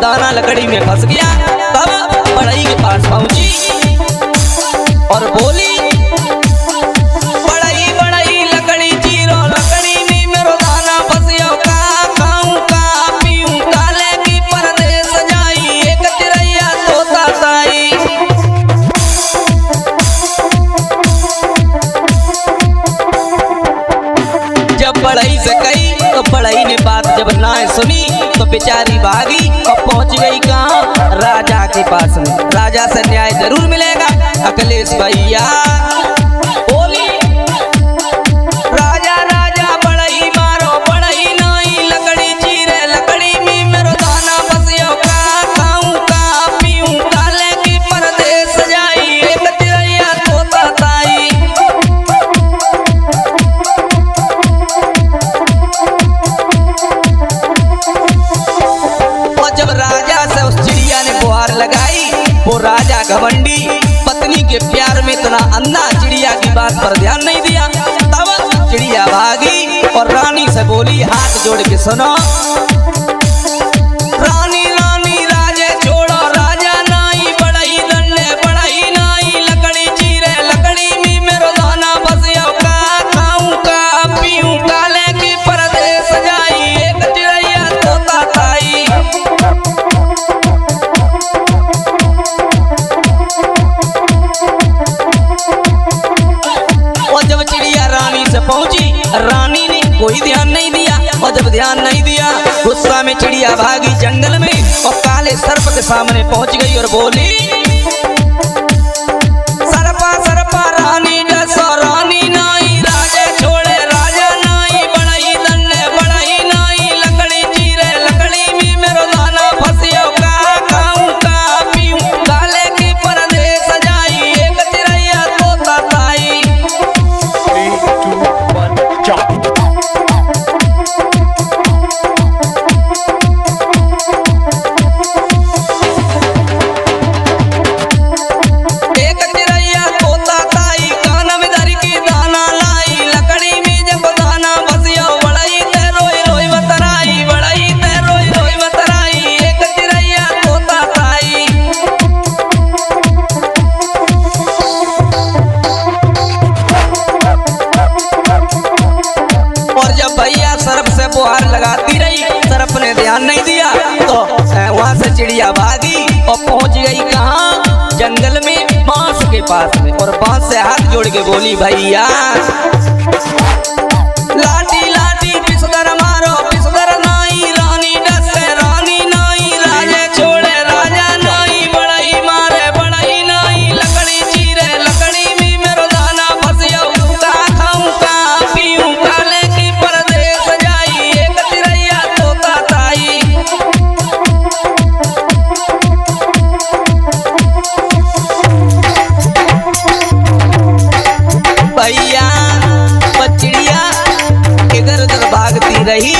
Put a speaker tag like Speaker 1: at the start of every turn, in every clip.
Speaker 1: दाना लकड़ी में फंस गया। तब बढ़ई के पास पहुंची और बोली, बढ़ई बढ़ई लकड़ी चीरो, लकड़ी में मेरो दाना फंसियो, का खाऊं का पीऊं, काले की परदेस जाई, एक चिड़ैया तोता ताई। जब बढ़ई से कही तो बढ़ई ने बात जब ना सुनी तो बेचारी भागी और पहुंच गई कहाँ? राजा के पास में। राजा से न्याय जरूर मिलेगा। अखिलेश भैया बोली, राजा राजा बढ़ई मारो, बढ़ई नहीं लकड़ी चीरे, लकड़ी में मेरो दाना फंसियो, का खाऊं का पीऊं, काले की परदेस जाई, एक चिड़ैया तोता ताई। जब राजा से उस चिड़िया ने गुहार लगाई, वो राजा घमंडी पत्नी के प्यार में इतना अंधा चिड़िया की बात पर ध्यान नहीं दिया। तब चिड़िया भागी और रानी से बोली, हाथ जोड़ के सुनो, रानी रानी राजे छोड़ो, राजा नाई बढ़ई दंडे, बढ़ई नाई लकड़ी चीरे, लकड़ी में मेरो दाना फंसियो, का खाऊं का पीऊं, काले की परदेस जाई, एक चिड़ैया तोता ताई। पहुंची, रानी ने कोई ध्यान नहीं दिया और जब ध्यान नहीं दिया गुस्सा में चिड़िया भागी जंगल में और काले सर्प के सामने पहुंच गई और बोली, सर्पा सर्पा रानी डसो, रानी नाई राजे छोड़े, राजा नाई बढ़ई दंडे, बढ़ई नाई लकड़ी चीरे, लकड़ी में मेरो दाना फंसियो, का खाऊं का पीऊं, काले की परदेस जाई, एक चिड़ैया तोता ताई। बुहार लगाती रही, सर्प ने ध्यान नहीं दिया तो वहां से चिड़िया भागी और पहुंच गई कहाँ? जंगल में बांस के पास में और बांस से हाथ जोड़ के बोली, भैया लाठी लाठी पिसदर मारो, पिसदर नाई रानी डसे, रानी नाई राजे छोड़े, राजा नाई बढ़ई मारे, बढ़ई नाई लकड़ी चीरे, लकड़ी में मेरो दाना फंसियो, का खाऊं का पीऊं, काले की परदेस जाई, एक चिड़ैया तोता ताई। भैया चिड़िया इधर उधर भागती रही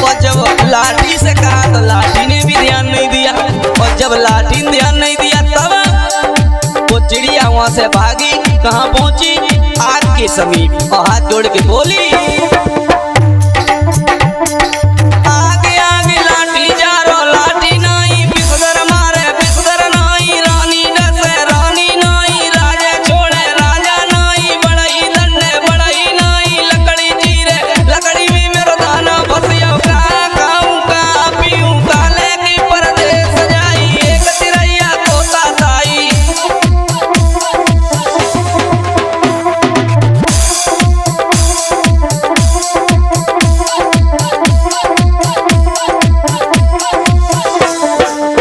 Speaker 1: और जब लाठी से कहा तो लाठी ने भी ध्यान नहीं दिया और जब लाठी ने ध्यान नहीं दिया तब वो चिड़िया वहां से भागी, कहाँ पहुंची? आग के समीप और हाथ जोड़ के बोली, आगे आगे लाठी जा रो, लाठी नाई पिसदर मारे, पिसदर नाई रानी डसे, रानी नाई राजे छोड़े, राजा नाई बढ़ई दंडे, बढ़ई नाई लकड़ी चीरे, लकड़ी में मेरो दाना फंसियो, का खाऊं का पीऊं, काले की परदेस जाई, एक चिड़ैया तोता ताई।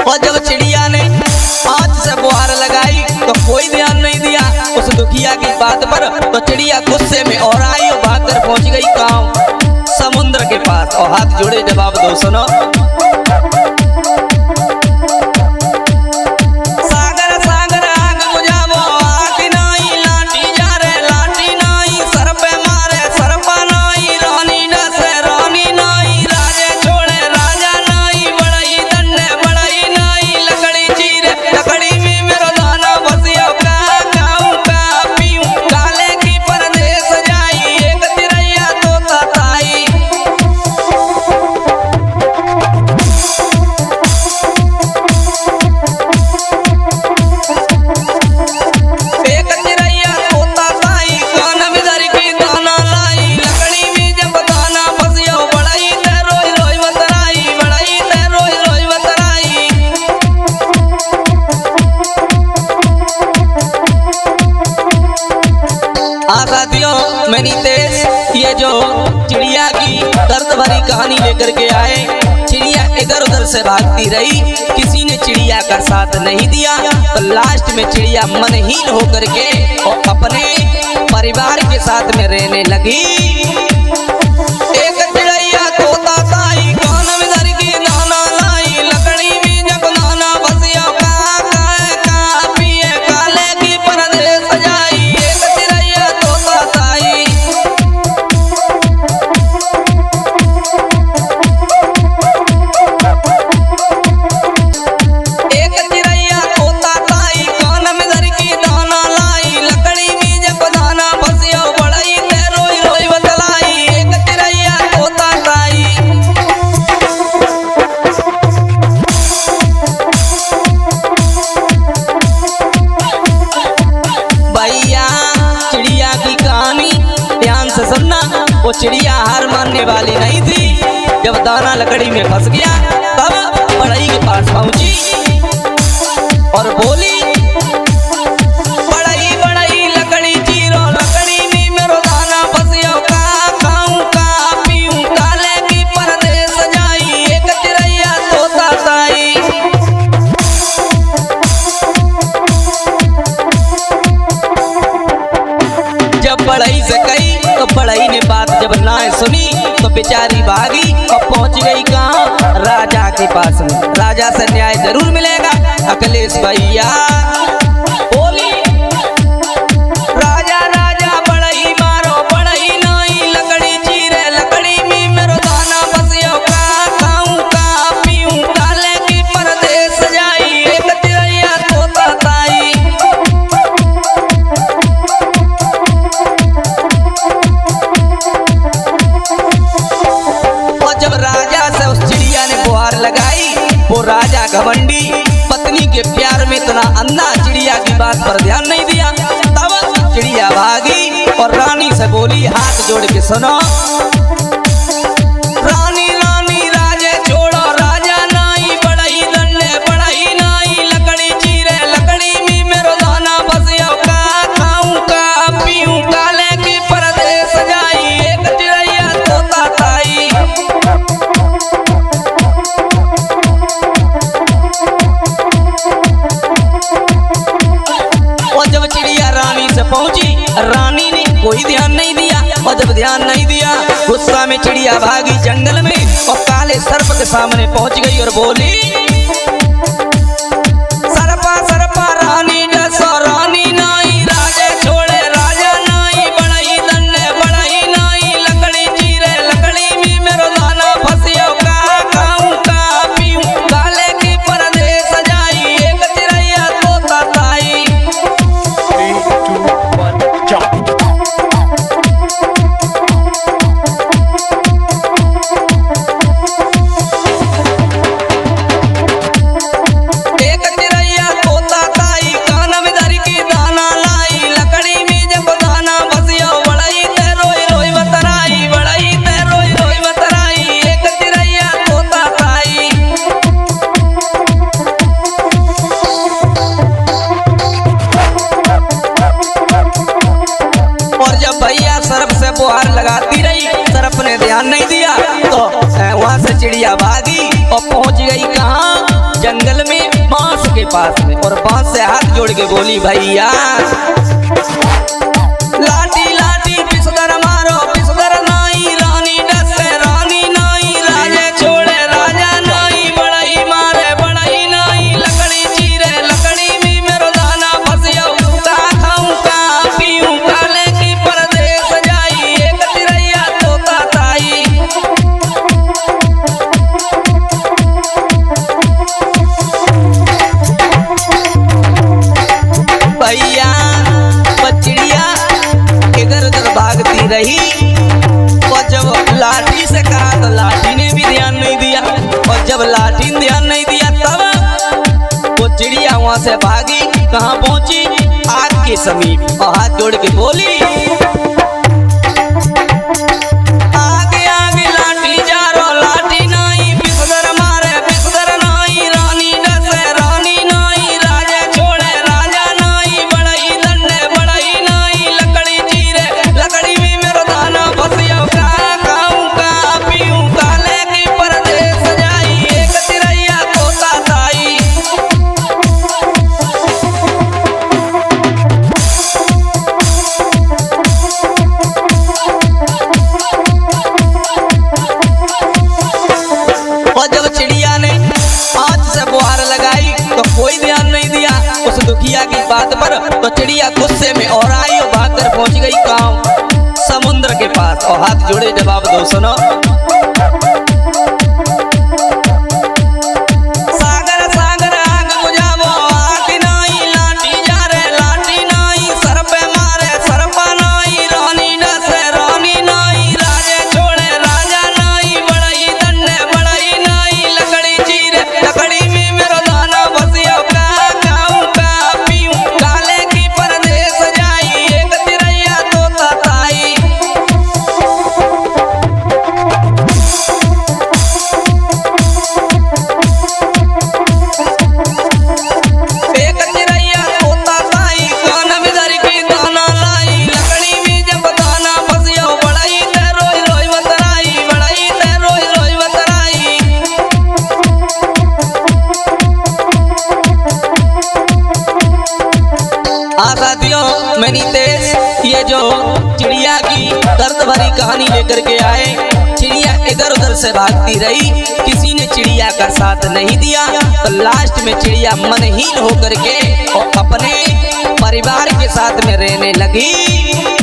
Speaker 1: और जब चिड़िया ने हाथ से बुहार लगाई तो कोई ध्यान नहीं दिया उस दुखिया की बात पर, तो चिड़िया गुस्से में और आई और भागकर पहुंच गई कहाँ? समुद्र के पास और हाथ जोड़े जवाब दो, सुनो, सागर सागर आग बुझावो, आग नाई लाठी जा रे, लाठी नाई सर पे मारे, सरपा नाई रानी डसे, रानी नाई राजे छोड़े, राजा नाई बढ़ई दंडे, बढ़ई नाई लकड़ी चीरे, लकड़ी में मेरो दाना फंसियो, का खाऊं का पीऊं, काले की परदेस जाई, एक चिड़ैया तोता ताई। मैं नीतेश ये जो चिड़िया की दर्द भरी कहानी लेकर के आए। चिड़िया इधर उधर से भागती रही, किसी ने चिड़िया का साथ नहीं दिया, तो लास्ट में चिड़िया मनहीन होकर के और अपने परिवार के साथ में रहने लगी। एक चिड़िया तोता ताई कान में धर के दाना लाई, लकड़ी में जब दाना बसिया का पिए काले की परदे सजाई। एक चिड़िया तोता ताई वो चिड़िया हार मानने वाली नहीं थी। जब दाना लकड़ी में फंस गया तब बढ़ई के पास पहुंची और बोली, बढ़ई बढ़ई लकड़ी चीरो, लकड़ी में मेरो दाना फंसियो, का खाऊं का पीऊं काले की परदे सजाई। एक चिड़िया तोता ताई जब बढ़ई से कही तो बढ़ई ने बात जब ना सुनी तो बेचारी भागी और पहुंच गई कहाँ, राजा के पास में। राजा से न्याय जरूर मिलेगा। अखिलेश भैया बोली, राजा राजा बढ़ई मारो, बढ़ई नहीं लकड़ी चीरे, लकड़ी में मेरो दाना बसियो, का खाऊं का पीऊं काले की परदे सजाई। एक चिड़िया तोता ताई लगाई। वो राजा घमंडी पत्नी के प्यार में इतना अंधा चिड़िया की बात पर ध्यान नहीं दिया। तब चिड़िया भागी और रानी से बोली, हाथ जोड़ के सुनो, रानी रानी राजे छोड़ो, राजा नाई बढ़ई दंडे बढ़ई नाई लकड़ी चीरे, लकड़ी में मेरो दाना बसियो, का खाऊं का पीऊं काले की परदे सजाई। एक चिड़िया तोता ताई पहुंची, रानी ने कोई ध्यान नहीं दिया। और जब ध्यान नहीं दिया गुस्सा में चिड़िया भागी जंगल में और काले सर्प के सामने पहुंच गई और बोली, सर्पा सर्पा रानी जैसा रानी नाई, राजे छोड़े राजा नाई, बढ़ई दंडे बढ़ई नाई लकड़ी चीरे, लकड़ी में मेरो दाना फंसियो, का खाऊं का पीऊं काले की परदे सजाई। एक चिड़िया तोता ताई बुहार लगाती रही, सर्प ने ध्यान नहीं दिया तो वहां से चिड़िया भागी और पहुंच गई कहाँ, जंगल में बांस के पास में। और बांस से हाथ जोड़ के बोली, भैया लाठी लाठी पिसदर मारो, पिसदर नाई रानी डसे, रानी नाई राजे छोड़े राजा नाई, बढ़ई मारे बढ़ई नाई लकड़ी चीरे, लकड़ी में मेरो दाना फंसियो, का खाऊं का पीऊं काले की परदे सजाई। एक चिड़िया तोता ताई भैया चिड़िया इधर उधर भागती रही। और जब लाठी से कहा तो लाठी ने भी ध्यान नहीं दिया। और जब लाठी ने ध्यान नहीं दिया तब वो चिड़िया वहां से भागी, कहाँ पहुंची, आग के समीप, और हाथ जोड़ के बोली, आगे आगे लाठी जा रो, लाठी नाई पिसदर मारे, पिसदर नाई रानी डसे, रानी नाई राजे छोड़े राजा नाई, बढ़ई दंडे बढ़ई नाई लकड़ी चीरे, लकड़ी में कोई ध्यान नहीं दिया उस दुखिया की बात पर। तो चिड़िया गुस्से में और आई और भागकर पहुंच गई गांव समुद्र के पास और हाथ जोड़े जवाब दो सुनो। सागर सागर आग बुझावो आग नाई लाठी जा रे लाठी नाई सर पे मारे सर पर नाई रानी डसे रानी नाई राजे छोड़े राजा नाई बड़ई दंडे बड़ई नाई लकड़ी चीरे लकड़ी में मेरो दाना बसिया का गाऊं का पीऊं काले की परदेस जाई एक तिरैया तो ताई। साथियों मैं नीतेश ये जो चिड़िया की दर्द भरी कहानी लेकर के आए। चिड़िया इधर उधर से भागती रही, किसी ने चिड़िया का साथ नहीं दिया। तो लास्ट में चिड़िया मनहीन होकर के और अपने परिवार के साथ में रहने लगी।